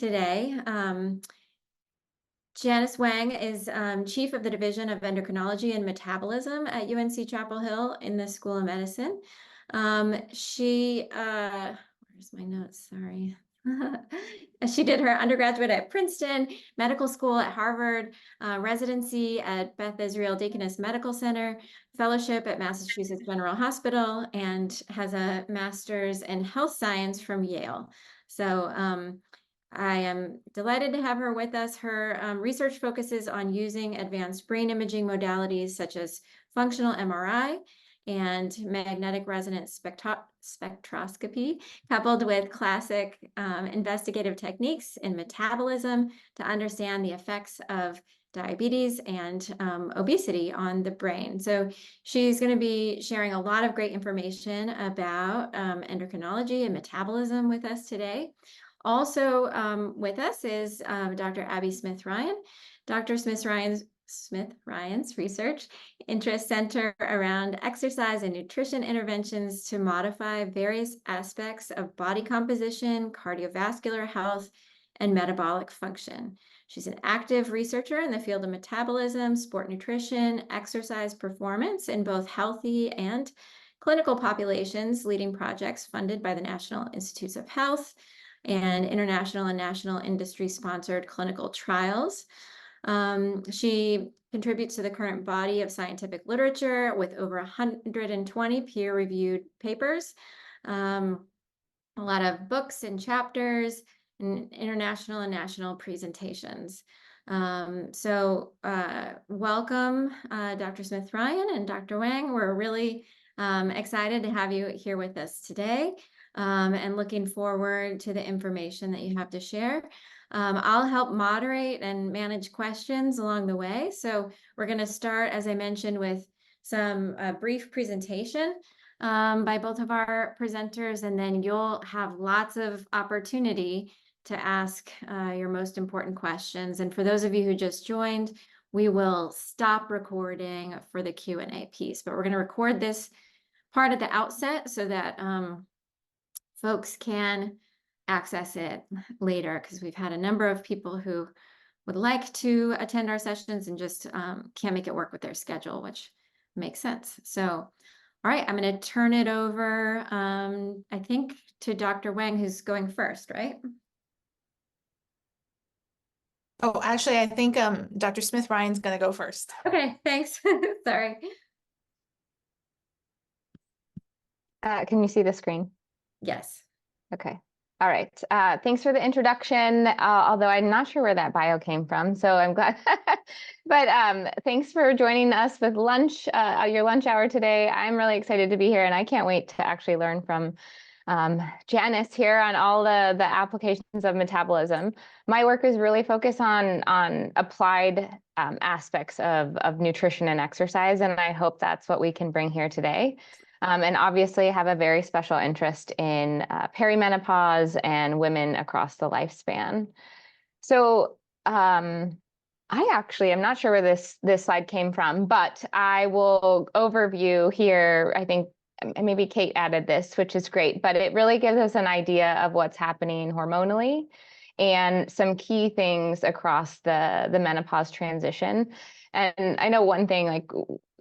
today. Janice Hwang is Chief of the Division of Endocrinology and Metabolism at UNC Chapel Hill in the School of Medicine. Where's my notes? Sorry. She did her undergraduate at Princeton, medical school at Harvard, residency at Beth Israel Deaconess Medical Center, fellowship at Massachusetts General Hospital, and has a master's in health science from Yale. So I am delighted to have her with us. Her research focuses on using advanced brain imaging modalities such as functional MRI and magnetic resonance spectroscopy, coupled with classic investigative techniques in metabolism to understand the effects of diabetes and obesity on the brain. So she's going to be sharing a lot of great information about endocrinology and metabolism with us today. Also with us is Dr. Abbie Smith-Ryan. Dr. Smith-Ryan's research interests center around exercise and nutrition interventions to modify various aspects of body composition, cardiovascular health, and metabolic function. She's an active researcher in the field of metabolism, sport nutrition, exercise performance in both healthy and clinical populations, leading projects funded by the National Institutes of Health and international and national industry-sponsored clinical trials. She contributes to the current body of scientific literature with over 120 peer-reviewed papers, a lot of books and chapters, and international and national presentations. Welcome, Dr. Smith-Ryan and Dr. Hwang. We're really excited to have you here with us today. And looking forward to the information that you have to share. I'll help moderate and manage questions along the way. So we're going to start, as I mentioned, with some brief presentation by both of our presenters, and then you'll have lots of opportunity to ask your most important questions. And for those of you who just joined, we will stop recording for the Q&A piece, but we're going to record this part at the outset so that folks can access it later, because we've had a number of people who would like to attend our sessions and just can't make it work with their schedule, which makes sense. So, all right, I'm going to turn it over, I think, to Dr. Hwang, who's going first, right? Oh, actually, I think Dr. Smith-Ryan's going to go first. Okay, thanks. Sorry. Can you see the screen? Yes. Okay. All right. Thanks for the introduction, although I'm not sure where that bio came from, so I'm glad. But thanks for joining us with lunch, your lunch hour today. I'm really excited to be here, and I can't wait to actually learn from Janice here on all the applications of metabolism. My work is really focused on applied aspects of nutrition and exercise, and I hope that's what we can bring here today. And obviously have a very special interest in perimenopause and women across the lifespan. So I actually am not sure where this slide came from, but I will overview here. I think maybe Kate added this, which is great, but it really gives us an idea of what's happening hormonally and some key things across the menopause transition. And I know one thing like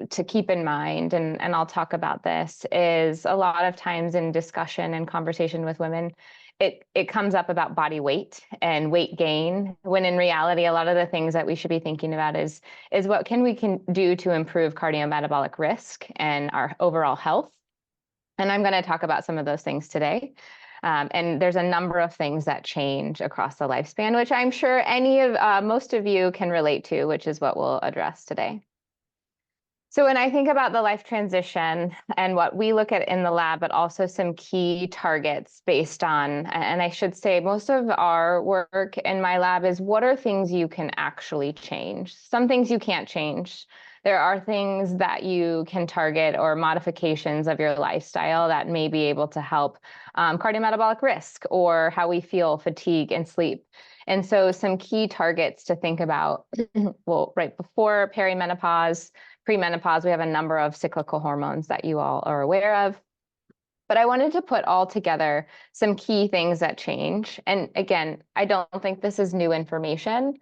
to keep in mind, and I'll talk about this, is a lot of times in discussion and conversation with women, it comes up about body weight and weight gain, when in reality, a lot of the things that we should be thinking about is what we can do to improve cardiometabolic risk and our overall health. And I'm going to talk about some of those things today. And there's a number of things that change across the lifespan, which I'm sure most of you can relate to, which is what we'll address today. So when I think about the life transition and what we look at in the lab, but also some key targets based on, and I should say most of our work in my lab is what are things you can actually change? Some things you can't change. There are things that you can target or modifications of your lifestyle that may be able to help cardiometabolic risk or how we feel, fatigue, and sleep. And so some key targets to think about, well, right before perimenopause, premenopause, we have a number of cyclical hormones that you all are aware of. But I wanted to put all together some key things that change. And again, I don't think this is new information,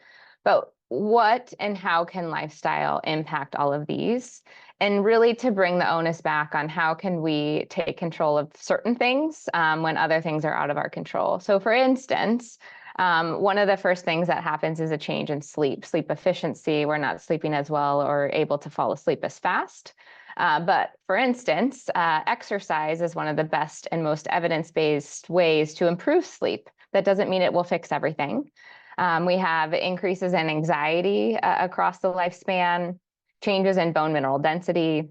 but what and how can lifestyle impact all of these? And really to bring the onus back on how can we take control of certain things when other things are out of our control. So for instance, one of the first things that happens is a change in sleep efficiency. We're not sleeping as well or able to fall asleep as fast. But for instance, exercise is one of the best and most evidence-based ways to improve sleep. That doesn't mean it will fix everything. We have increases in anxiety across the lifespan, changes in bone mineral density,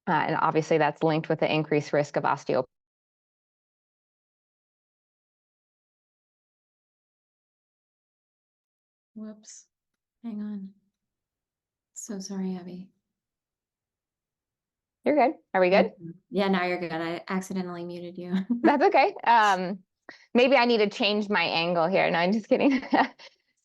and obviously that's linked with the increased risk of osteoporosis. Whoops. Hang on. So sorry, Abby. You're good. Are we good? Yeah, now you're good. I accidentally muted you. That's okay. Maybe I need to change my angle here. No, I'm just kidding.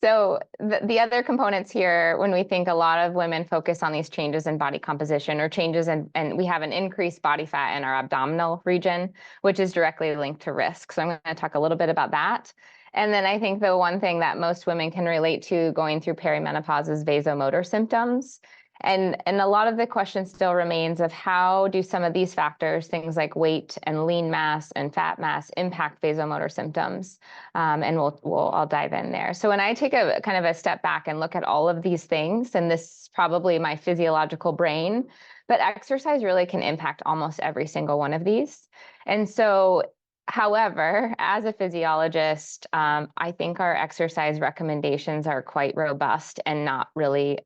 So the other components here, when we think a lot of women focus on these changes in body composition or changes in, and we have an increased body fat in our abdominal region, which is directly linked to risk. So I'm going to talk a little bit about that. And then I think the one thing that most women can relate to going through perimenopause is vasomotor symptoms. And a lot of the question still remains of how do some of these factors, things like weight and lean mass and fat mass, impact vasomotor symptoms? And I'll dive in there. So when I take a kind of a step back and look at all of these things, and this is probably my physiological brain, but exercise really can impact almost every single one of these. And so, however, as a physiologist, I think our exercise recommendations are quite robust and not really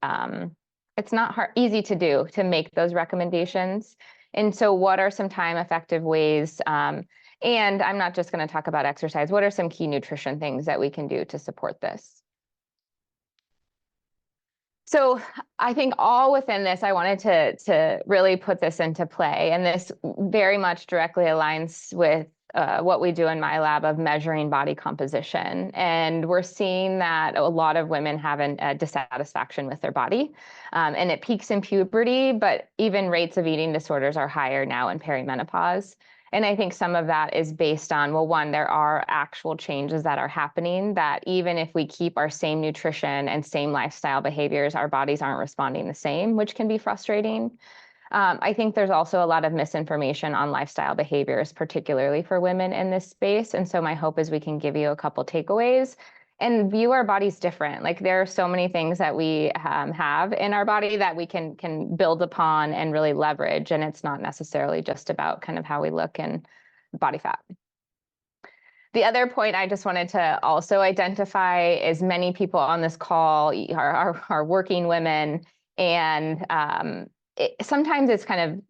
it's not easy to do to make those recommendations. And so what are some time effective ways? And I'm not just going to talk about exercise. What are some key nutrition things that we can do to support this? So I think all within this, I wanted to really put this into play. And this very much directly aligns with what we do in my lab of measuring body composition. And we're seeing that a lot of women have a dissatisfaction with their body. And it peaks in puberty, but even rates of eating disorders are higher now in perimenopause. And I think some of that is based on, well, one, there are actual changes that are happening that even if we keep our same nutrition and same lifestyle behaviors, our bodies aren't responding the same, which can be frustrating. I think there's also a lot of misinformation on lifestyle behaviors, particularly for women in this space. And so my hope is we can give you a couple takeaways and view our bodies different. Like there are so many things that we have in our body that we can build upon and really leverage. And it's not necessarily just about kind of how we look and body fat. The other point I just wanted to also identify is many people on this call are working women, and sometimes it's kind of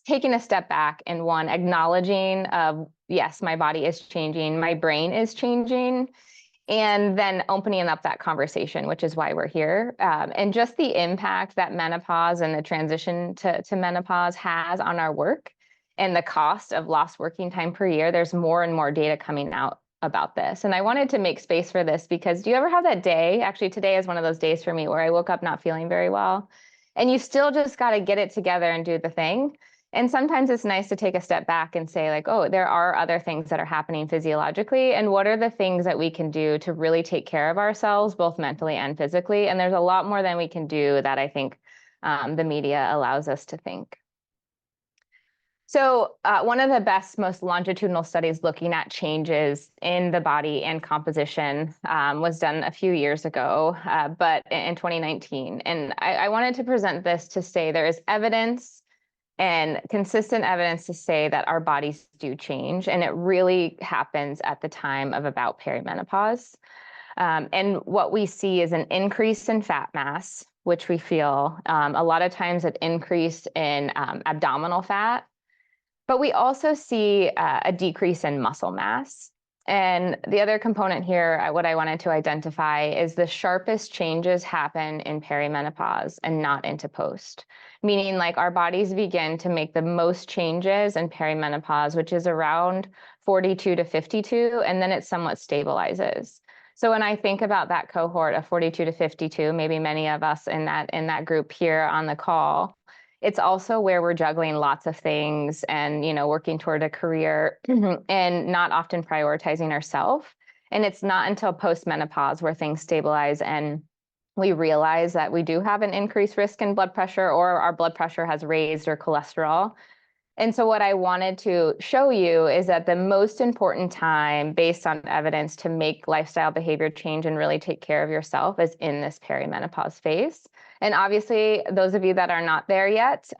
taking a step back and one, acknowledging of, yes, my body is changing, my brain is changing, and then opening up that conversation, which is why we're here. And just the impact that menopause and the transition to menopause has on our work and the cost of lost working time per year. There's more and more data coming out about this. And I wanted to make space for this because do you ever have that day? Actually, today is one of those days for me where I woke up not feeling very well. And you still just got to get it together and do the thing. And sometimes it's nice to take a step back and say like, oh, there are other things that are happening physiologically. And what are the things that we can do to really take care of ourselves, both mentally and physically? And there's a lot more than we can do that I think the media allows us to think. So one of the best, most longitudinal studies looking at changes in the body and composition was done a few years ago, but in 2019. And I wanted to present this to say there is evidence and consistent evidence to say that our bodies do change, and it really happens at the time of about perimenopause. And what we see is an increase in fat mass, which we feel a lot of times an increase in abdominal fat. But we also see a decrease in muscle mass. And the other component here, what I wanted to identify is the sharpest changes happen in perimenopause and not into post, meaning like our bodies begin to make the most changes in perimenopause, which is around 42 to 52, and then it somewhat stabilizes. So when I think about that cohort of 42 to 52, maybe many of us in that group here on the call, It's also where we're juggling lots of things and, working toward a career and not often prioritizing ourselves. And it's not until post-menopause where things stabilize and we realize that we do have an increased risk in blood pressure, or our blood pressure has raised, or cholesterol. And so what I wanted to show you is that the most important time, based on evidence, to make lifestyle behavior change and really take care of yourself is in this perimenopause phase. And obviously, those of you that are not there yet,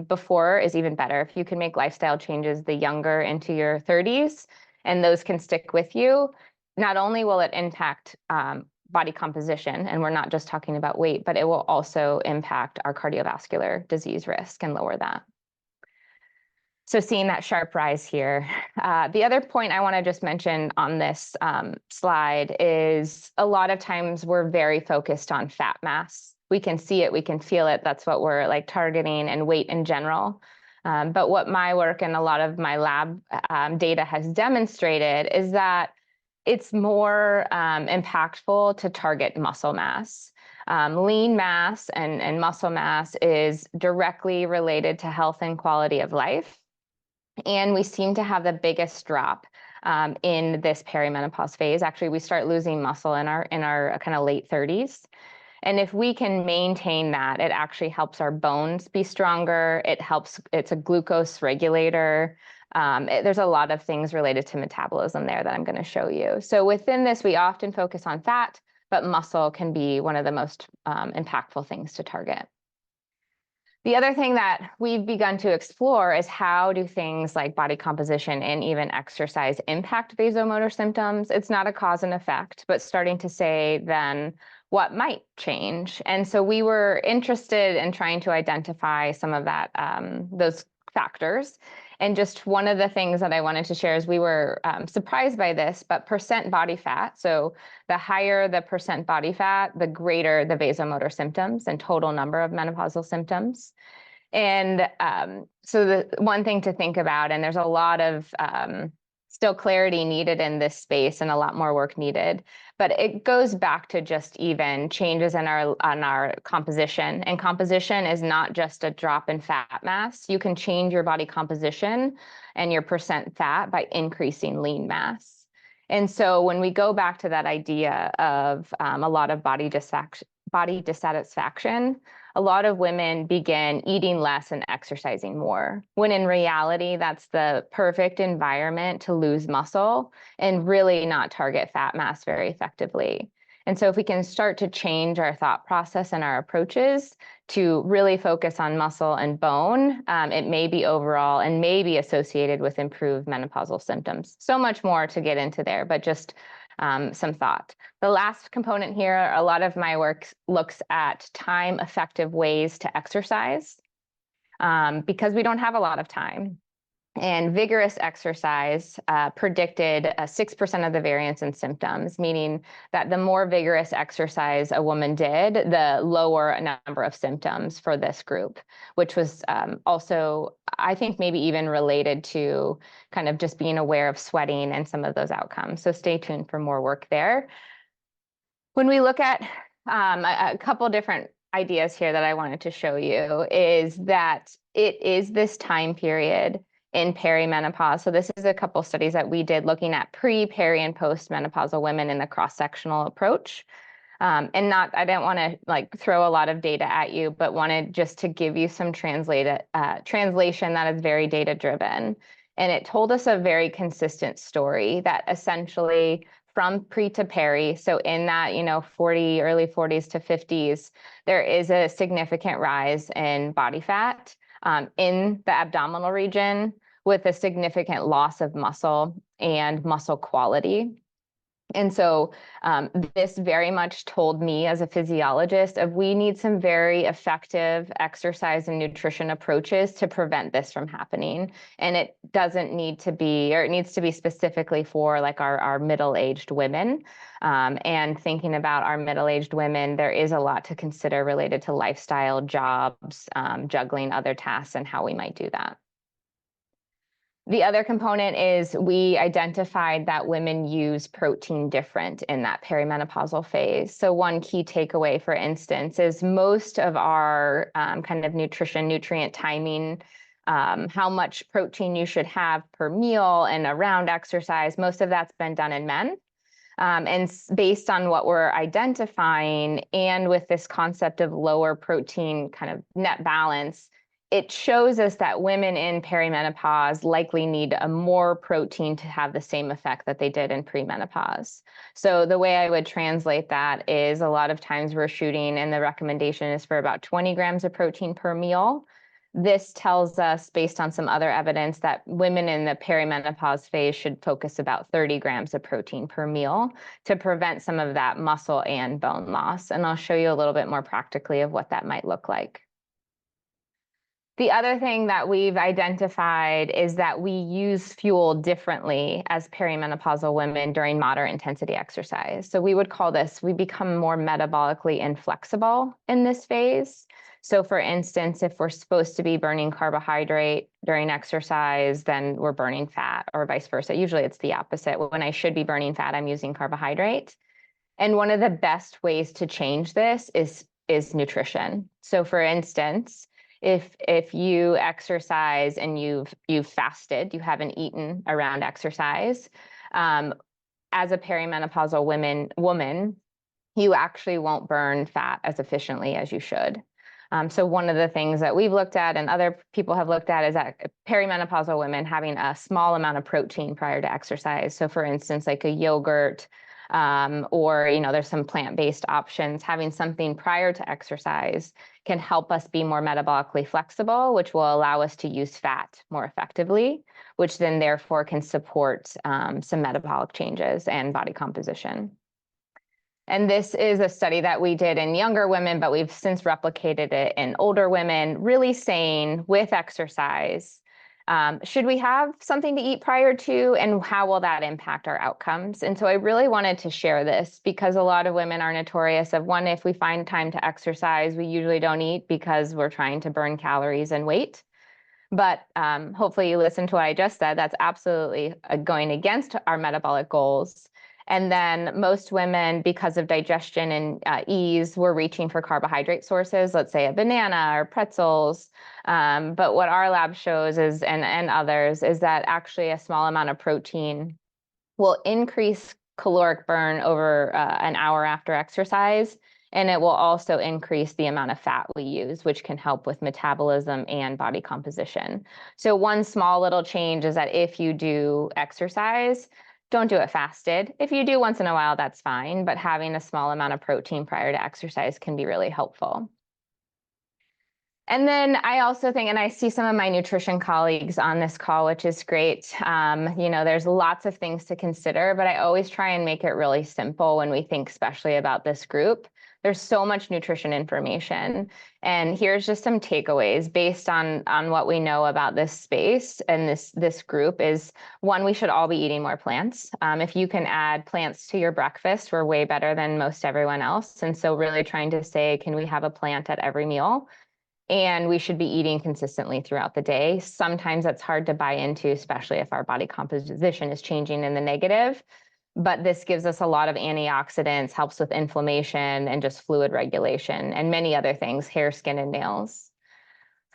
before is even better. If you can make lifestyle changes the younger into your 30s, and those can stick with you, not only will it impact body composition, and we're not just talking about weight, but it will also impact our cardiovascular disease risk and lower that. So seeing that sharp rise here. The other point I want to just mention on this slide is a lot of times we're very focused on fat mass. We can see it, we can feel it. That's what we're like targeting, and weight in general. But what my work and a lot of my lab data has demonstrated is that it's more impactful to target muscle mass. Lean mass and muscle mass is directly related to health and quality of life. And we seem to have the biggest drop in this perimenopause phase. Actually, we start losing muscle in our kind of late 30s. And if we can maintain that, it actually helps our bones be stronger. It's a glucose regulator. There's a lot of things related to metabolism there that I'm going to show you. So within this, we often focus on fat, but muscle can be one of the most impactful things to target. The other thing that we've begun to explore is how do things like body composition and even exercise impact vasomotor symptoms. It's not a cause and effect, but starting to say then what might change. And so we were interested in trying to identify some of that, those factors. And just one of the things that I wanted to share is we were surprised by this, but percent body fat. So the higher the percent body fat, the greater the vasomotor symptoms and total number of menopausal symptoms. And so the one thing to think about, and there's a lot of still clarity needed in this space and a lot more work needed, but it goes back to just even changes in our composition. And composition is not just a drop in fat mass. You can change your body composition and your percent fat by increasing lean mass. And so when we go back to that idea of a lot of body dissatisfaction, a lot of women begin eating less and exercising more, when in reality, that's the perfect environment to lose muscle and really not target fat mass very effectively. And so if we can start to change our thought process and our approaches to really focus on muscle and bone, it may be overall and may be associated with improved menopausal symptoms. So much more to get into there, but just some thought. The last component here, a lot of my work looks at time-effective ways to exercise because we don't have a lot of time. And vigorous exercise predicted 6% of the variance in symptoms, meaning that the more vigorous exercise a woman did, the lower number of symptoms for this group, which was also, I think, maybe even related to kind of just being aware of sweating and some of those outcomes. So stay tuned for more work there. When we look at a couple different ideas here that I wanted to show you is that it is this time period in perimenopause. So this is a couple studies that we did looking at pre, peri, and post-menopausal women in the cross-sectional approach. I don't want to like throw a lot of data at you, but wanted just to give you some translation that is very data-driven. And it told us a very consistent story that essentially from pre to peri, so in that, early 40s to 50s, there is a significant rise in body fat in the abdominal region with a significant loss of muscle and muscle quality. And so this very much told me as a physiologist of we need some very effective exercise and nutrition approaches to prevent this from happening. And it doesn't need to be, or it needs to be specifically for like our middle-aged women. And thinking about our middle-aged women, there is a lot to consider related to lifestyle, jobs, juggling other tasks and how we might do that. The other component is we identified that women use protein different in that perimenopausal phase. So one key takeaway, for instance, is most of our kind of nutrient timing, how much protein you should have per meal and around exercise, most of that's been done in men. And based on what we're identifying and with this concept of lower protein kind of net balance, it shows us that women in perimenopause likely need a more protein to have the same effect that they did in premenopause. So the way I would translate that is a lot of times we're shooting, and the recommendation is for about 20 grams of protein per meal. This tells us, based on some other evidence, that women in the perimenopause phase should focus about 30 grams of protein per meal to prevent some of that muscle and bone loss. And I'll show you a little bit more practically of what that might look like. The other thing that we've identified is that we use fuel differently as perimenopausal women during moderate intensity exercise. So we would call this, we become more metabolically inflexible in this phase. So for instance, if we're supposed to be burning carbohydrate during exercise, then we're burning fat, or vice versa. Usually it's the opposite. When I should be burning fat, I'm using carbohydrate. And one of the best ways to change this is nutrition. So for instance, if you exercise and you've fasted, you haven't eaten around exercise, as a perimenopausal woman, you actually won't burn fat as efficiently as you should. So one of the things that we've looked at and other people have looked at is that perimenopausal women having a small amount of protein prior to exercise. So for instance, like a yogurt, or, there's some plant-based options, having something prior to exercise can help us be more metabolically flexible, which will allow us to use fat more effectively, which then therefore can support some metabolic changes and body composition. And this is a study that we did in younger women, but we've since replicated it in older women, really saying with exercise, should we have something to eat prior to, and how will that impact our outcomes? And so I really wanted to share this because a lot of women are notorious of, one, if we find time to exercise, we usually don't eat because we're trying to burn calories and weight. But hopefully you listened to what I just said. That's absolutely going against our metabolic goals. And then most women, because of digestion and ease, were reaching for carbohydrate sources, let's say a banana or pretzels. But what our lab shows is, and others, is that actually a small amount of protein will increase caloric burn over an hour after exercise. And it will also increase the amount of fat we use, which can help with metabolism and body composition. So one small little change is that if you do exercise, don't do it fasted. If you do once in a while, that's fine, but having a small amount of protein prior to exercise can be really helpful. And then I also think, and I see some of my nutrition colleagues on this call, which is great. There's lots of things to consider, but I always try and make it really simple when we think especially about this group. There's so much nutrition information. And here's just some takeaways based on what we know about this space and this group is, one, we should all be eating more plants. If you can add plants to your breakfast, we're way better than most everyone else. And so really trying to say, can we have a plant at every meal? And we should be eating consistently throughout the day. Sometimes that's hard to buy into, especially if our body composition is changing in the negative. But this gives us a lot of antioxidants, helps with inflammation and just fluid regulation and many other things, hair, skin, and nails.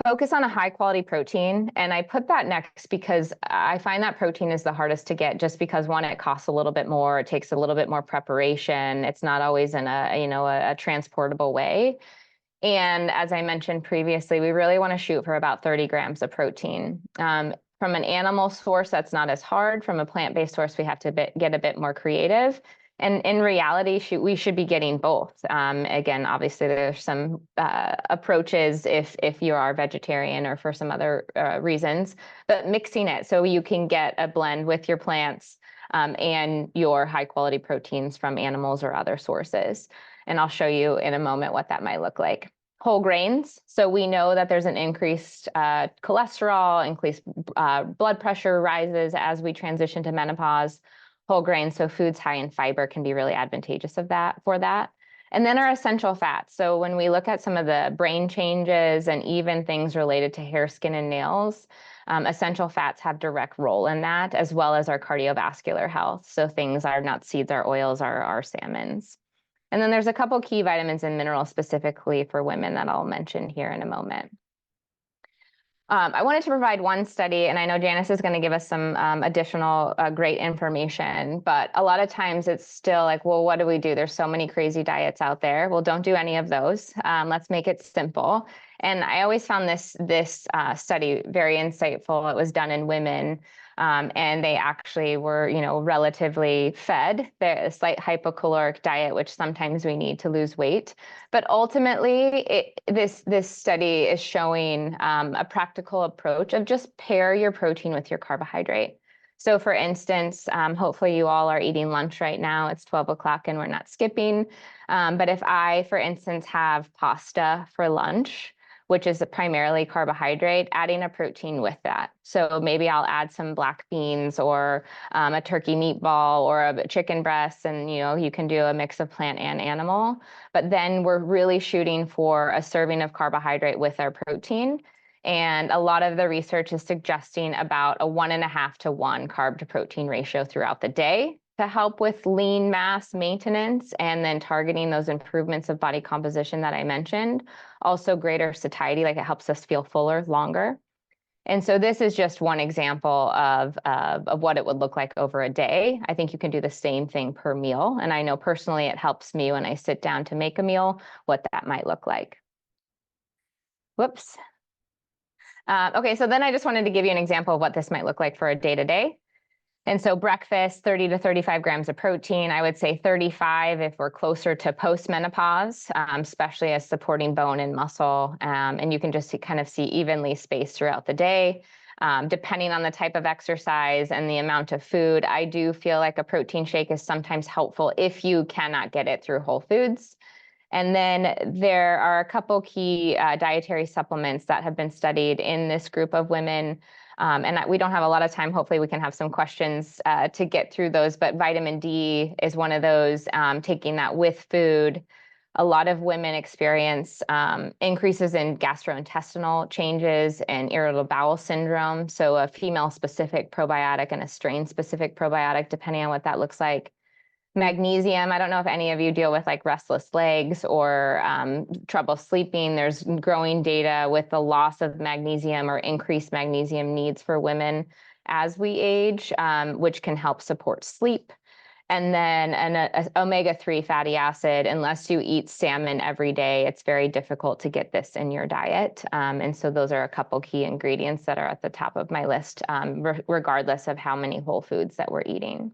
Focus on a high quality protein. And I put that next because I find that protein is the hardest to get just because, one, it costs a little bit more. It takes a little bit more preparation. It's not always in a transportable way. And as I mentioned previously, we really want to shoot for about 30 grams of protein. From an animal source, that's not as hard. From a plant-based source, we have to get a bit more creative. And in reality, we should be getting both. Again, obviously, there's some approaches if you are vegetarian or for some other reasons, but mixing it so you can get a blend with your plants and your high-quality proteins from animals or other sources. And I'll show you in a moment what that might look like. Whole grains. So we know that there's an increased cholesterol, increased blood pressure rises as we transition to menopause. Whole grains, so foods high in fiber, can be really advantageous for that. And then our essential fats. So when we look at some of the brain changes and even things related to hair, skin, and nails, Essential fats have direct role in that, as well as our cardiovascular health. So things our nuts, seeds, our oils, our salmons. And then there's a couple key vitamins and minerals specifically for women that I'll mention here in a moment. I wanted to provide one study, and I know Janice is going to give us some additional great information, but a lot of times it's still like, well, what do we do? There's so many crazy diets out there. Well, don't do any of those. Let's make it simple. And I always found this study very insightful. It was done in women, and they actually were, relatively fed. There's a slight hypocaloric diet, which sometimes we need to lose weight. But ultimately, this study is showing a practical approach of just pair your protein with your carbohydrate. So for instance, hopefully you all are eating lunch right now. It's 12 o'clock and we're not skipping. But if I, for instance, have pasta for lunch, which is primarily carbohydrate, adding a protein with that. So maybe I'll add some black beans or a turkey meatball or a chicken breast, and you can do a mix of plant and animal. But then we're really shooting for a serving of carbohydrate with our protein. And a lot of the research is suggesting about a 1.5 to 1 carb to protein ratio throughout the day to help with lean mass maintenance and then targeting those improvements of body composition that I mentioned. Also greater satiety, like it helps us feel fuller longer. And so this is just one example of what it would look like over a day. I think you can do the same thing per meal. And I know personally it helps me when I sit down to make a meal, what that might look like. Whoops. Okay, so then I just wanted to give you an example of what this might look like for a day-to-day. And so breakfast, 30 to 35 grams of protein. I would say 35 if we're closer to post-menopause, especially as supporting bone and muscle. And you can just kind of see evenly spaced throughout the day. Depending on the type of exercise and the amount of food, I do feel like a protein shake is sometimes helpful if you cannot get it through whole foods. And then there are a couple key dietary supplements that have been studied in this group of women. And we don't have a lot of time. Hopefully we can have some questions to get through those, but vitamin D is one of those, taking that with food. A lot of women experience increases in gastrointestinal changes and irritable bowel syndrome. So a female-specific probiotic and a strain-specific probiotic, depending on what that looks like. Magnesium, I don't know if any of you deal with like restless legs or trouble sleeping. There's growing data with the loss of magnesium or increased magnesium needs for women as we age, which can help support sleep. And then an omega-3 fatty acid, unless you eat salmon every day, it's very difficult to get this in your diet. And so those are a couple key ingredients that are at the top of my list, regardless of how many whole foods that we're eating.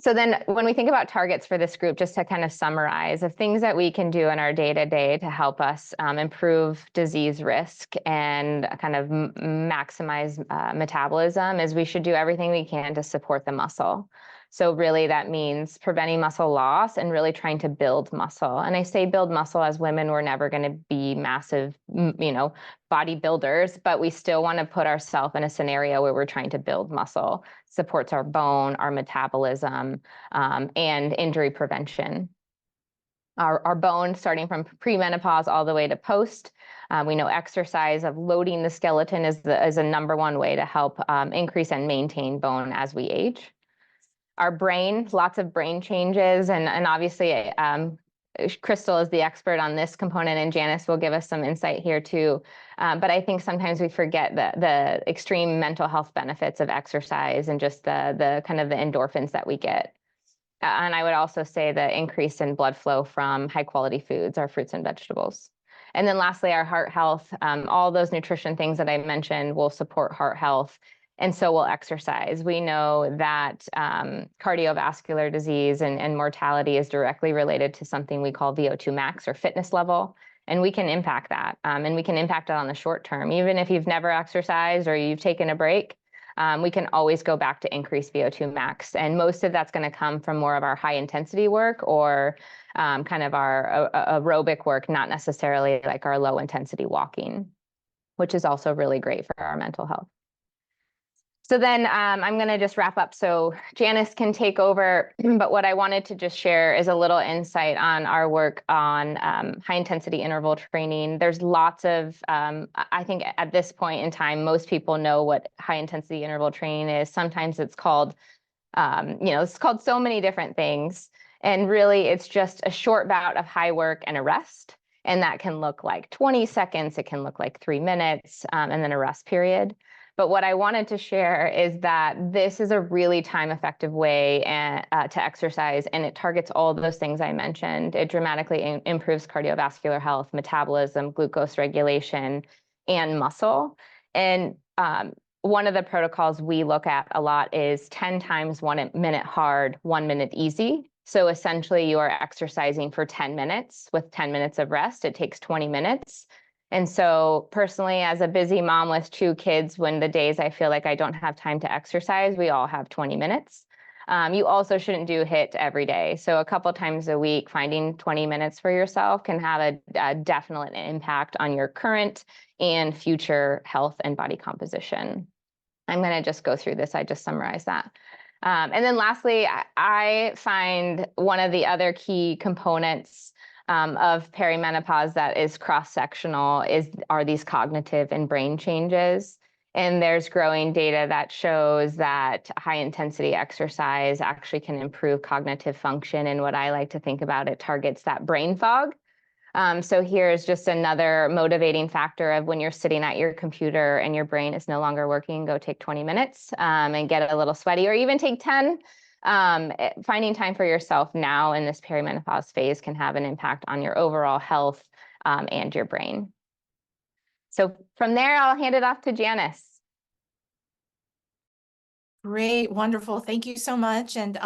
So then when we think about targets for this group, just to kind of summarize, of things that we can do in our day-to-day to help us improve disease risk and kind of maximize metabolism, is we should do everything we can to support the muscle. So really that means preventing muscle loss and really trying to build muscle. And I say build muscle as women, we're never going to be massive, bodybuilders, but we still want to put ourselves in a scenario where we're trying to build muscle, supports our bone, our metabolism, and injury prevention. Our bone, starting from premenopause all the way to post. We know exercise of loading the skeleton is a number one way to help increase and maintain bone as we age. Our brain, lots of brain changes, and obviously Crystal is the expert on this component, and Janice will give us some insight here too. But I think sometimes we forget the extreme mental health benefits of exercise and just the kind of the endorphins that we get. And I would also say the increase in blood flow from high quality foods, our fruits and vegetables. And then lastly, our heart health. All those nutrition things that I mentioned will support heart health. And so will exercise. We know that cardiovascular disease and mortality is directly related to something we call VO2 max or fitness level. And we can impact that. And we can impact it on the short term. Even if you've never exercised or you've taken a break, we can always go back to increase VO2 max. And most of that's going to come from more of our high intensity work or kind of our aerobic work, not necessarily like our low intensity walking, which is also really great for our mental health. So then I'm going to just wrap up so Janice can take over. But what I wanted to just share is a little insight on our work on high intensity interval training. There's lots of, I think at this point in time, most people know what high intensity interval training is. Sometimes it's called, it's called so many different things. And really, it's just a short bout of high work and a rest. And that can look like 20 seconds. It can look like 3 minutes, and then a rest period. But what I wanted to share is that this is a really time-effective way to exercise, and it targets all those things I mentioned. It dramatically improves cardiovascular health, metabolism, glucose regulation, and muscle. And one of the protocols we look at a lot is 10 times 1 minute hard, 1 minute easy. So essentially, you are exercising for 10 minutes with 10 minutes of rest. It takes 20 minutes. And so personally, as a busy mom with 2 kids, when the days I feel like I don't have time to exercise, we all have 20 minutes. You also shouldn't do HIIT every day. So a couple times a week, finding 20 minutes for yourself can have a definite impact on your current and future health and body composition. I'm going to just go through this. I just summarized that. And then lastly, I find one of the other key components of perimenopause that is cross-sectional are these cognitive and brain changes. And there's growing data that shows that high-intensity exercise actually can improve cognitive function. And what I like to think about, it targets that brain fog. So here's just another motivating factor of when you're sitting at your computer and your brain is no longer working, go take 20 minutes and get a little sweaty, or even take 10. Finding time for yourself now in this perimenopause phase can have an impact on your overall health and your brain. So from there, I'll hand it off to Janice. Great, wonderful. Thank you so much. And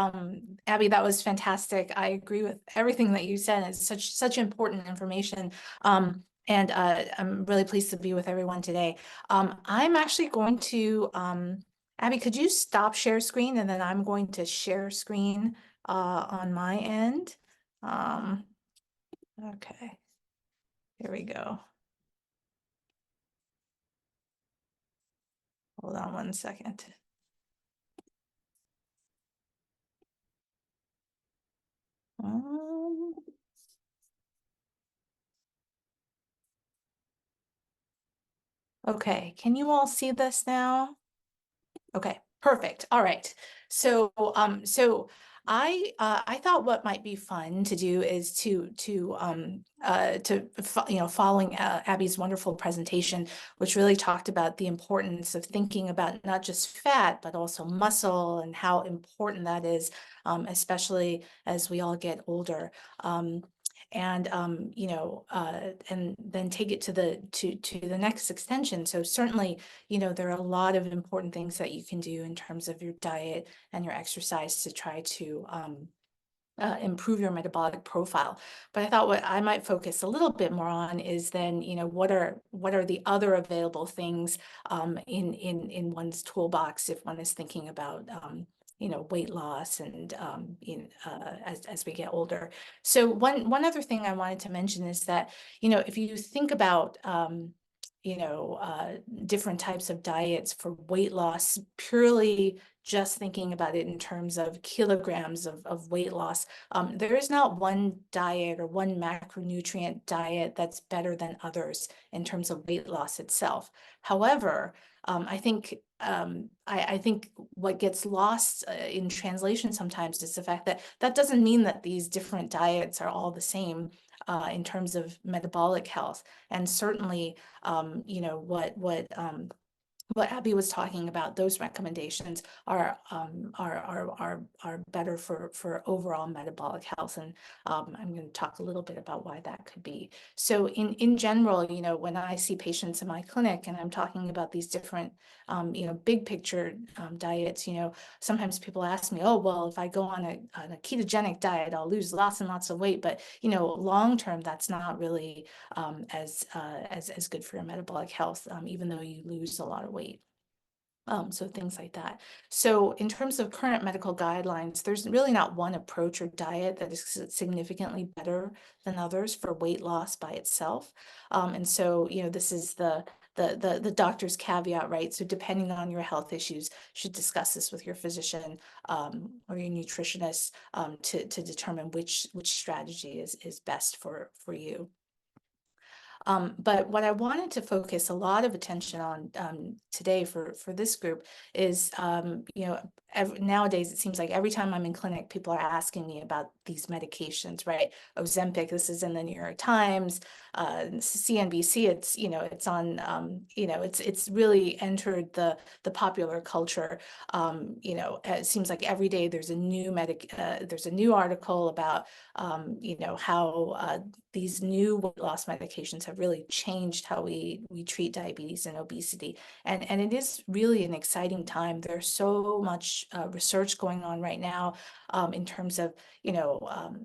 Abbie, that was fantastic. I agree with everything that you said. It's such important information. And I'm really pleased to be with everyone today. I'm actually going to, Abbie, could you stop share screen, and then I'm going to share screen on my end. Okay, here we go. Hold on 1 second. Okay, can you all see this now? Okay, perfect. All right. So I thought what might be fun to do is following Abbie's wonderful presentation, which really talked about the importance of thinking about not just fat, but also muscle, and how important that is, especially as we all get older. And then take it to the next extension. So certainly, there are a lot of important things that you can do in terms of your diet and your exercise to try to improve your metabolic profile. But I thought what I might focus a little bit more on is then, what are the other available things in one's toolbox if one is thinking about weight loss and as we get older. So one other thing I wanted to mention is that, if you think about different types of diets for weight loss, purely just thinking about it in terms of kilograms of weight loss, there is not one diet or one macronutrient diet that's better than others in terms of weight loss itself. However, I think what gets lost in translation sometimes is the fact that that doesn't mean that these different diets are all the same in terms of metabolic health. And certainly, what Abbie was talking about, those recommendations are better for overall metabolic health, and I'm going to talk a little bit about why that could be. So in general, when I see patients in my clinic and I'm talking about these different big picture diets, sometimes people ask me, oh, well, if I go on a ketogenic diet, I'll lose lots and lots of weight, but long term, that's not really as good for your metabolic health, even though you lose a lot of weight. So things like that. So in terms of current medical guidelines, there's really not one approach or diet that is significantly better than others for weight loss by itself. And so, this is the the doctor's caveat, right? So depending on your health issues, should discuss this with your physician or your nutritionist to determine which strategy is best for you. But what I wanted to focus a lot of attention on today for this group is, nowadays it seems like every time I'm in clinic, people are asking me about these medications, right? Ozempic, this is in the New York Times, CNBC, it's on, it's really entered the popular culture. It seems like every day there's a new there's a new article about, how these new weight loss medications have really changed how we treat diabetes and obesity. And it is really an exciting time. There's so much research going on right now in terms of,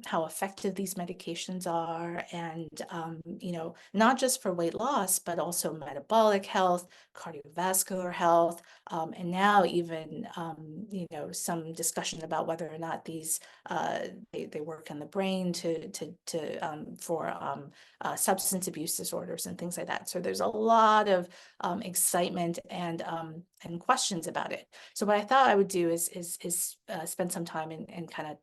how effective these medications are, and, not just for weight loss, but also metabolic health, cardiovascular health, and now even, some discussion about whether or not these they work in the brain for substance abuse disorders and things like that. So there's a lot of excitement and questions about it. So what I thought I would do is spend some time and kind of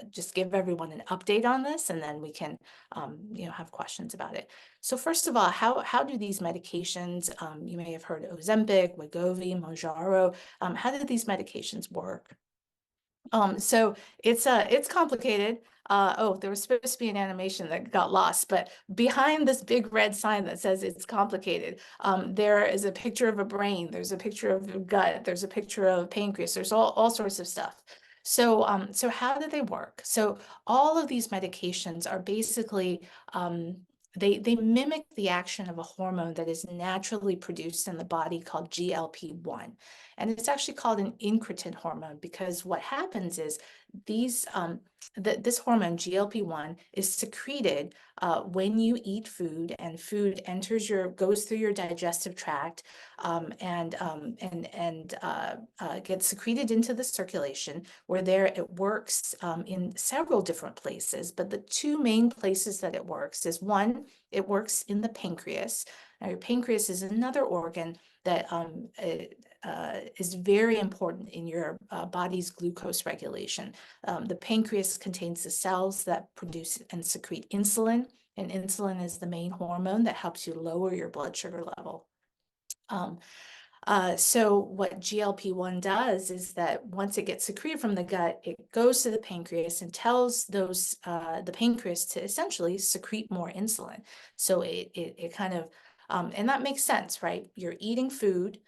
just give everyone an update on this, and then we can have questions about it. So first of all, how do these medications, you may have heard Ozempic, Wegovy, Mounjaro, how do these medications work? So it's complicated. There was supposed to be an animation that got lost, but behind this big red sign that says it's complicated, there is a picture of a brain, there's a picture of a gut, there's a picture of pancreas, there's all sorts of stuff. So, so how do they work? So all of these medications are basically, they mimic the action of a hormone that is naturally produced in the body called GLP-1. And it's actually called an incretin hormone because what happens is these this hormone GLP-1 is secreted when you eat food, and food goes through your digestive tract and gets secreted into the circulation, where it works in several different places. But the two main places that it works is, one, it works in the pancreas. Now, your pancreas is another organ that is very important in your body's glucose regulation. The pancreas contains the cells that produce and secrete insulin, and insulin is the main hormone that helps you lower your blood sugar level. So what GLP-1 does is that once it gets secreted from the gut, it goes to the pancreas and tells the pancreas to essentially secrete more insulin. So it kind of, and that makes sense, right? You're eating food,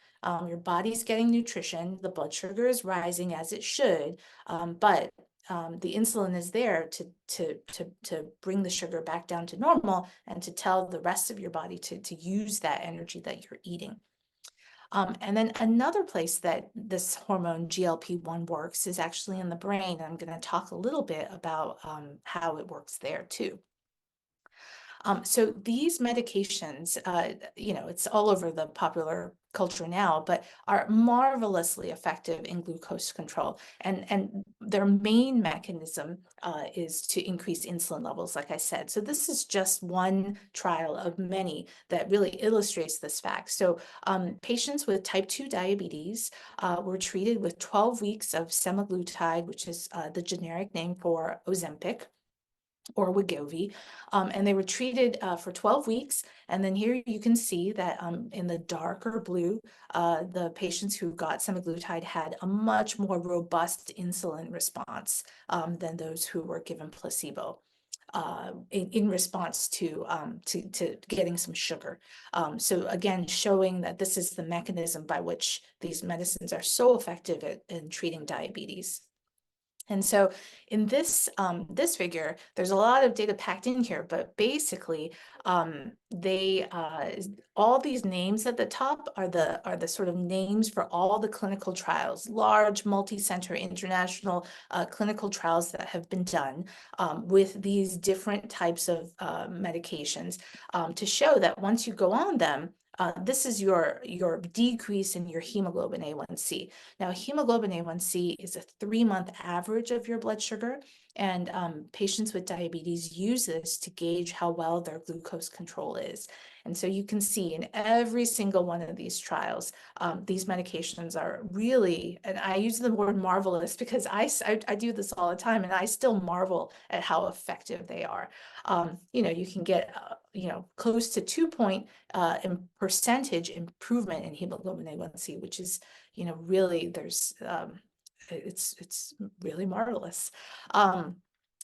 your body's getting nutrition, the blood sugar is rising as it should, but the insulin is there to bring the sugar back down to normal and to tell the rest of your body to use that energy that you're eating. And then another place that this hormone GLP-1 works is actually in the brain. I'm going to talk a little bit about how it works there too. So these medications, it's all over the popular culture now, but are marvelously effective in glucose control. And their main mechanism is to increase insulin levels, like I said. So this is just one trial of many that really illustrates this fact. So patients with type 2 diabetes were treated with 12 weeks of semaglutide, which is the generic name for Ozempic, or Wegovy, and they were treated for 12 weeks. And then here you can see that in the darker blue, the patients who got semaglutide had a much more robust insulin response than those who were given placebo. In response to getting some sugar. So again, showing that this is the mechanism by which these medicines are so effective in treating diabetes. And so in this this figure, there's a lot of data packed in here, but basically all these names at the top are the sort of names for all the clinical trials, large multi-center international clinical trials that have been done with these different types of medications to show that once you go on them, this is your decrease in your hemoglobin A1C. Now, hemoglobin A1C is a 3-month average of your blood sugar, and patients with diabetes use this to gauge how well their glucose control is. And so you can see in every single one of these trials, these medications are really, and I use the word marvelous because I do this all the time, and I still marvel at how effective they are. You can get, close to 2 point percentage improvement in hemoglobin A1C, which is, really it's really marvelous.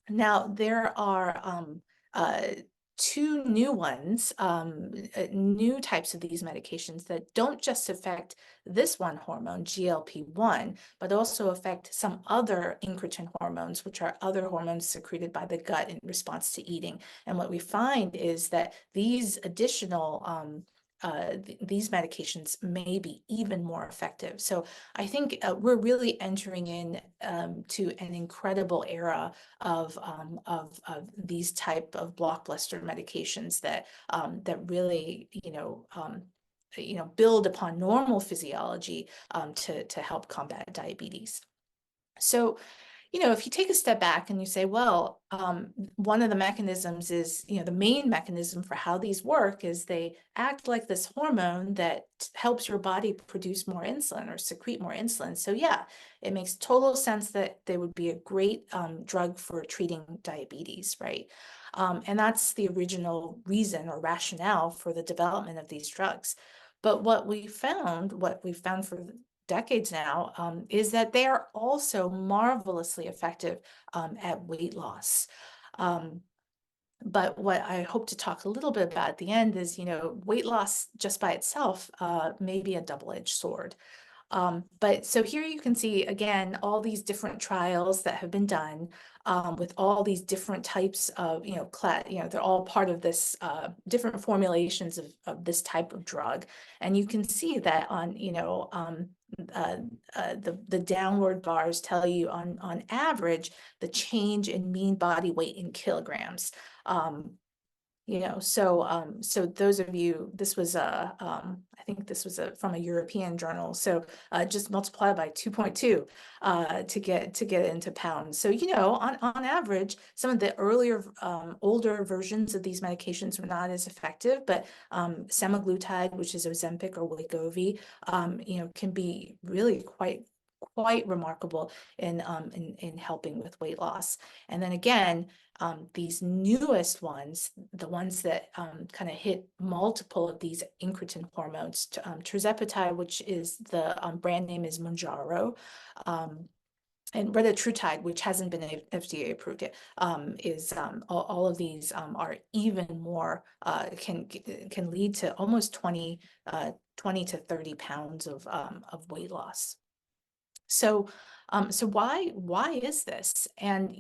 Now there are uh, two new ones, new types of these medications that don't just affect this one hormone, GLP-1, but also affect some other incretin hormones, which are other hormones secreted by the gut in response to eating. And what we find is that these additional these medications may be even more effective. So I think we're really entering in to an incredible era of these type of blockbuster medications that really build upon normal physiology to help combat diabetes. So if you take a step back and you say, well, one of the mechanisms is, the main mechanism for how these work is they act like this hormone that helps your body produce more insulin or secrete more insulin. So yeah, it makes total sense that they would be a great drug for treating diabetes, right? And that's the original reason or rationale for the development of these drugs. But what we found for decades now, is that they are also marvelously effective at weight loss. But what I hope to talk a little bit about at the end is, weight loss just by itself may be a double-edged sword. But so here you can see, again, all these different trials that have been done with all these different types of, they're all part of this different formulations of this type of drug. And you can see that on, the downward bars tell you on average, the change in mean body weight in kilograms. So those of you, this was I think this was from a European journal. So just multiply by 2.2 to get into pounds. So on average, some of the earlier older versions of these medications were not as effective, but semaglutide, which is Ozempic or Wegovy, can be really quite remarkable in helping with weight loss. And then again, these newest ones, the ones that kind of hit multiple of these incretin hormones, tirzepatide, which is the brand name is Mounjaro, and retatrutide, which hasn't been FDA approved yet, is all of these are even more can lead to almost 20 to 30 pounds of weight loss. So why is this? And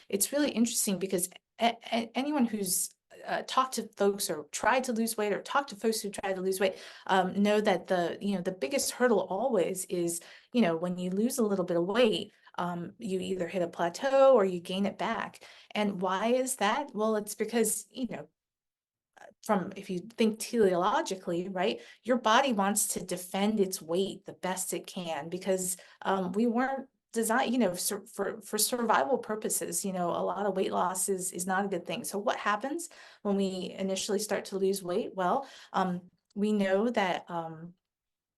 it's really interesting because anyone who's talked to folks or tried to lose weight or talked to folks who tried to lose weight know that the biggest hurdle always is when you lose a little bit of weight, you either hit a plateau or you gain it back. And why is that? Well, it's because if you think teleologically, right, your body wants to defend its weight the best it can because we weren't designed, for survival purposes. A lot of weight loss is not a good thing. So what happens when we initially start to lose weight? Well, we know that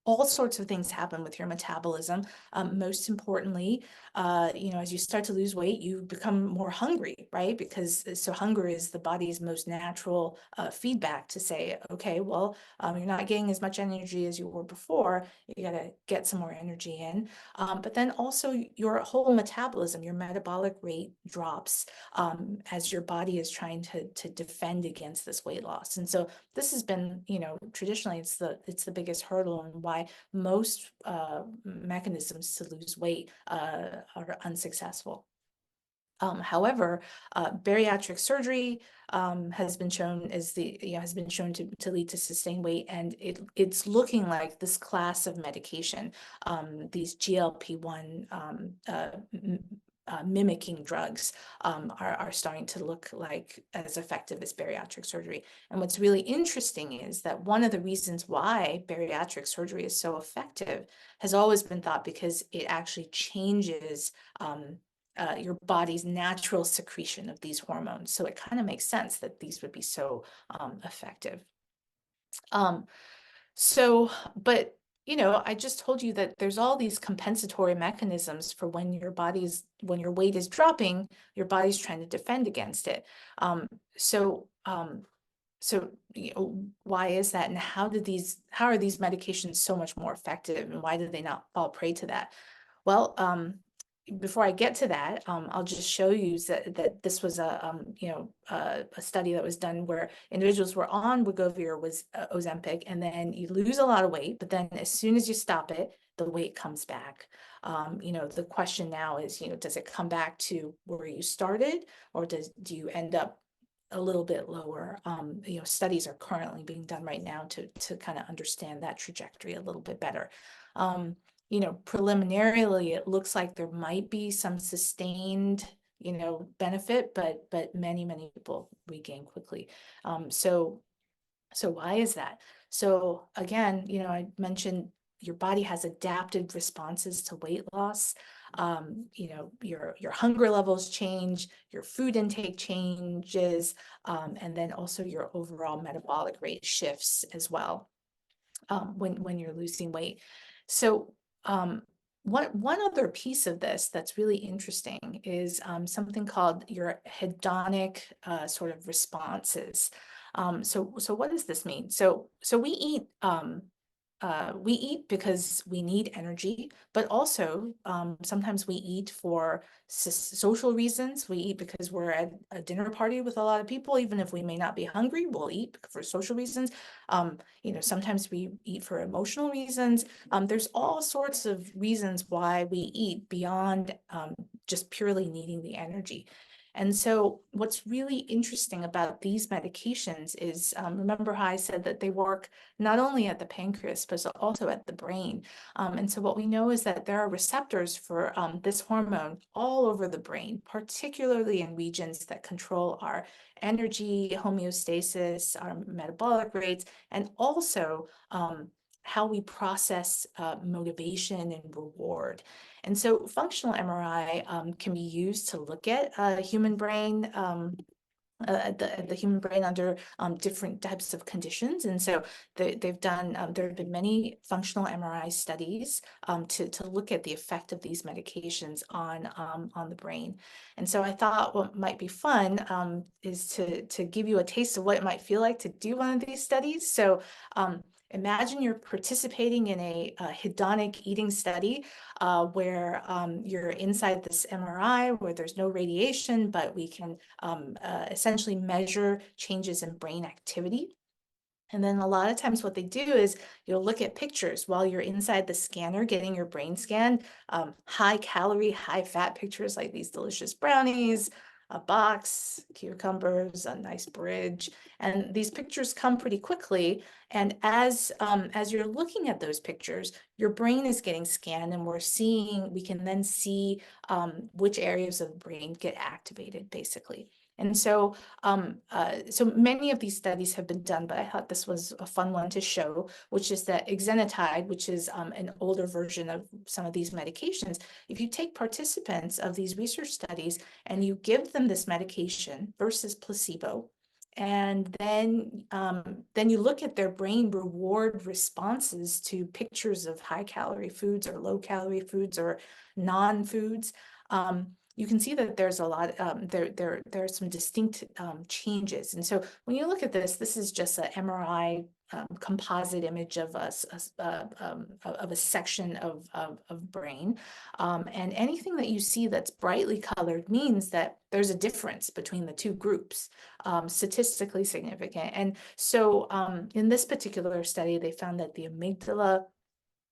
all sorts of things happen with your metabolism. Most importantly, as you start to lose weight, you become more hungry, right? Because so hunger is the body's most natural feedback to say, okay, well, you're not getting as much energy as you were before. You got to get some more energy in. But then also your whole metabolism, your metabolic rate drops as your body is trying to defend against this weight loss. And so this has been, traditionally it's the biggest hurdle and why most mechanisms to lose weight are unsuccessful. However, bariatric surgery has been shown to lead to sustained weight, and it's looking like this class of medication, these GLP-1 mimicking drugs are starting to look like as effective as bariatric surgery. And what's really interesting is that one of the reasons why bariatric surgery is so effective has always been thought because it actually changes your body's natural secretion of these hormones. So it kind of makes sense that these would be so effective. So, but I just told you that there's all these compensatory mechanisms for when when your weight is dropping, your body's trying to defend against it. So, why is that, and how are these medications so much more effective, and why did they not fall prey to that? Well, before I get to that, I'll just show you that this was a study that was done where individuals were on Wegovy or was Ozempic, and then you lose a lot of weight, but then as soon as you stop it, the weight comes back. The question now is, does it come back to where you started, or do you end up a little bit lower? Studies are currently being done right now to kind of understand that trajectory a little bit better. Preliminarily, it looks like there might be some sustained, benefit, but many people regain quickly. So why is that? So again, I mentioned your body has adapted responses to weight loss. Your hunger levels change, your food intake changes, and then also your overall metabolic rate shifts as well, when you're losing weight. So one other piece of this that's really interesting is something called your hedonic sort of responses. So what does this mean? So we eat because we need energy, but also sometimes we eat for social reasons. We eat because we're at a dinner party with a lot of people, even if we may not be hungry, we'll eat for social reasons. Sometimes we eat for emotional reasons. There's all sorts of reasons why we eat beyond just purely needing the energy. And so what's really interesting about these medications is, remember how I said that they work not only at the pancreas, but also at the brain. And so what we know is that there are receptors for this hormone all over the brain, particularly in regions that control our energy, homeostasis, our metabolic rates, and also how we process motivation and reward. And so functional MRI can be used to look at human brain, the human brain under different types of conditions. And so they've done, there have been many functional MRI studies to look at the effect of these medications on the brain. And so I thought what might be fun is to give you a taste of what it might feel like to do one of these studies. So imagine you're participating in a hedonic eating study where you're inside this MRI where there's no radiation, but we can essentially measure changes in brain activity. And then a lot of times what they do is you'll look at pictures while you're inside the scanner getting your brain scanned, high calorie, high fat pictures like these delicious brownies, a box, cucumbers, a nice bridge. And these pictures come pretty quickly. And as you're looking at those pictures, your brain is getting scanned, and we can then see which areas of the brain get activated, basically. And so so many of these studies have been done, but I thought this was a fun one to show, which is that exenatide, which is an older version of some of these medications. If you take participants of these research studies and you give them this medication versus placebo, and then you look at their brain reward responses to pictures of high calorie foods or low calorie foods or non-foods, you can see that there's a lot, there are some distinct changes. And so when you look at this is just an MRI composite image of a section of brain. And anything that you see that's brightly colored means that there's a difference between the two groups, statistically significant. And so in this particular study, they found that the amygdala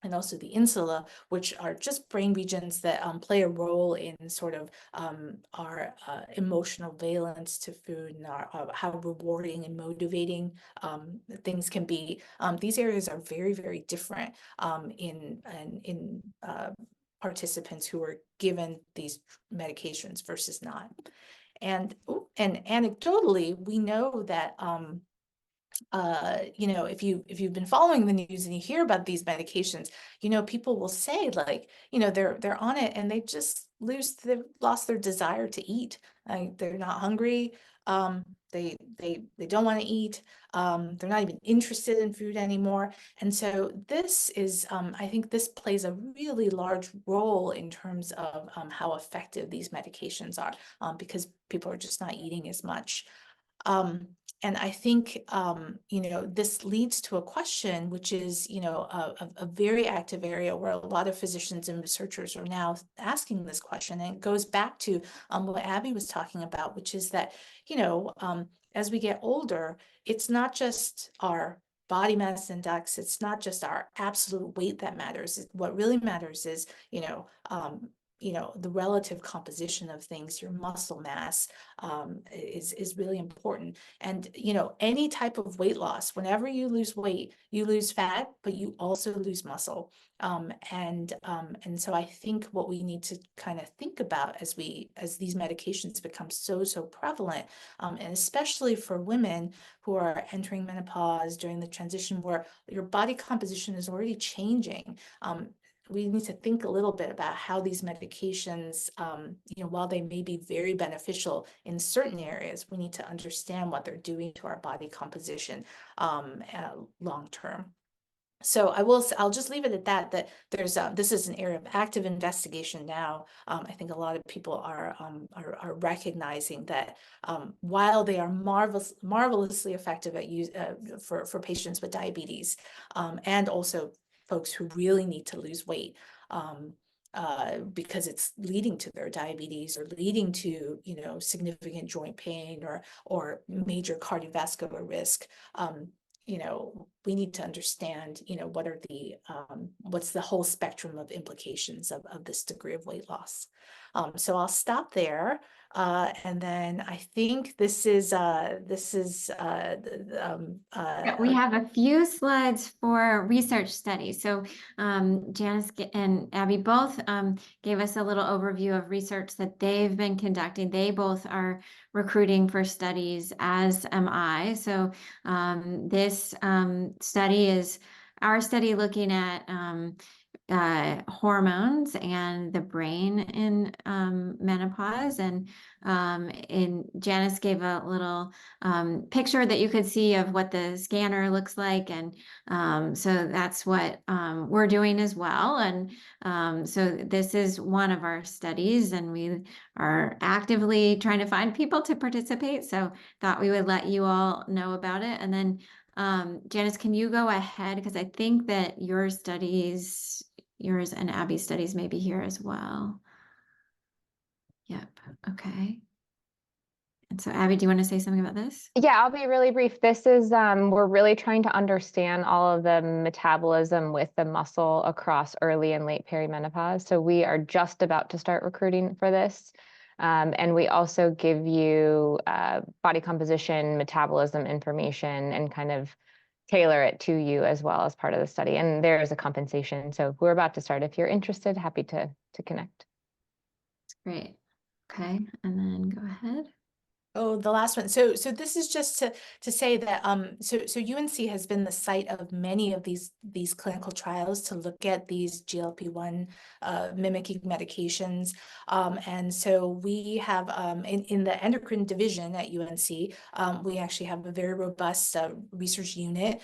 and also the insula, which are just brain regions that play a role in sort of our emotional valence to food and how rewarding and motivating things can be. These areas are very, very different in participants who are given these medications versus not. And anecdotally, we know that you know, if you've been following the news and you hear about these medications, you know, people will say like, you know, they're on it and they just lost their desire to eat. Like they're not hungry. They don't want to eat. They're not even interested in food anymore. And so this is, I think this plays a really large role in terms of how effective these medications are, because people are just not eating as much. And I think, you know, this leads to a question, which is, you know, a very active area where a lot of physicians and researchers are now asking this question. And it goes back to what Abbie was talking about, which is that, you know, as we get older, it's not just our body mass index, it's not just our absolute weight that matters. What really matters is, you know, the relative composition of things, your muscle mass, is really important. And, you know, any type of weight loss, whenever you lose weight, you lose fat, but you also lose muscle. And so I think what we need to kind of think about as these medications become so prevalent, and especially for women who are entering menopause during the transition where your body composition is already changing, we need to think a little bit about how these medications, you know, while they may be very beneficial in certain areas, we need to understand what they're doing to our body composition long term. So I'll just leave it at that, that there's this is an area of active investigation now. I think a lot of people are recognizing that while they are marvelously effective at use for patients with diabetes, and also folks who really need to lose weight, because it's leading to their diabetes or leading to, you know, significant joint pain or major cardiovascular risk. You know, we need to understand, you know, what are the what's the whole spectrum of implications of this degree of weight loss. So I'll stop there. And then I think this is We have a few slides for research studies. So Janice and Abbie both gave us a little overview of research that they've been conducting. They both are recruiting for studies, as am I. So this study is our study looking at hormones and the brain in menopause. And Janice gave a little picture that you could see of what the scanner looks like. And so that's what we're doing as well. And so this is one of our studies, and we are actively trying to find people to participate. So thought we would let you all know about it. And then Janice, can you go ahead? Because I think that yours and Abbie's studies may be here as well. Yep. Okay. And so Abbie, do you want to say something about this? Yeah, I'll be really brief. This is, we're really trying to understand all of the metabolism with the muscle across early and late perimenopause. So we are just about to start recruiting for this. And we also give you body composition, metabolism information, and kind of tailor it to you as well as part of the study. And there is a compensation. So we're about to start. If you're interested, happy to connect. Great. Okay. And then go ahead. Oh, the last one. So this is just to say that so UNC has been the site of many of these clinical trials to look at these GLP-1 mimicking medications. And so we have in the endocrine division at UNC, we actually have a very robust research unit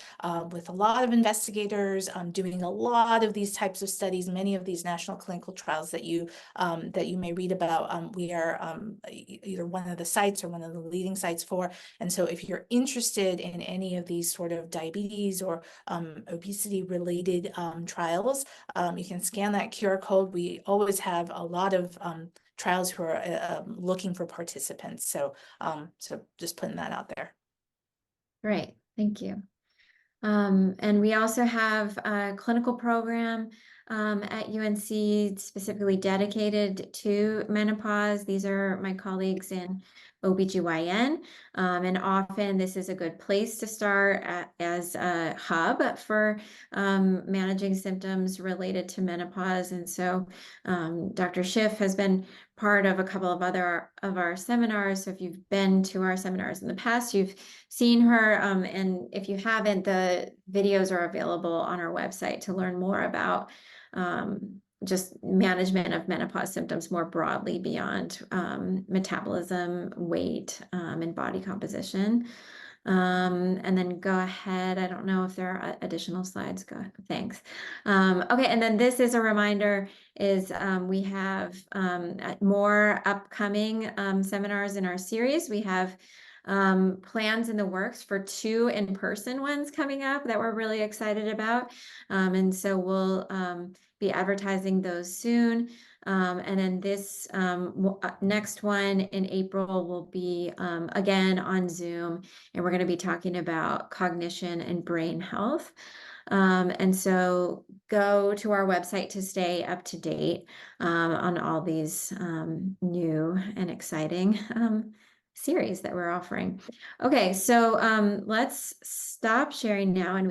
with a lot of investigators doing a lot of these types of studies, many of these national clinical trials that you may read about. We are either one of the sites or one of the leading sites for. And so if you're interested in any of these sort of diabetes or obesity related trials, you can scan that QR code. We always have a lot of trials who are looking for participants. So just putting that out there. Great, thank you. And we also have a clinical program at UNC specifically dedicated to menopause. These are my colleagues in OBGYN, and often this is a good place to start as a hub for managing symptoms related to menopause. And so Dr. Schiff has been part of a couple of other of our seminars. So if you've been to our seminars in the past, you've seen her. And if you haven't, the videos are available on our website to learn more about just management of menopause symptoms more broadly beyond metabolism, weight, and body composition. And then go ahead. I don't know if there are additional slides. Go ahead. Thanks. Okay, and then this is a reminder is we have more upcoming seminars in our series. We have plans in the works for 2 in-person ones coming up that we're really excited about. And so we'll be advertising those soon. And then this next one in April will be again on Zoom, and we're going to be talking about cognition and brain health. And so go to our website to stay up to date on all these new and exciting series that we're offering. Okay, so let's stop sharing now and we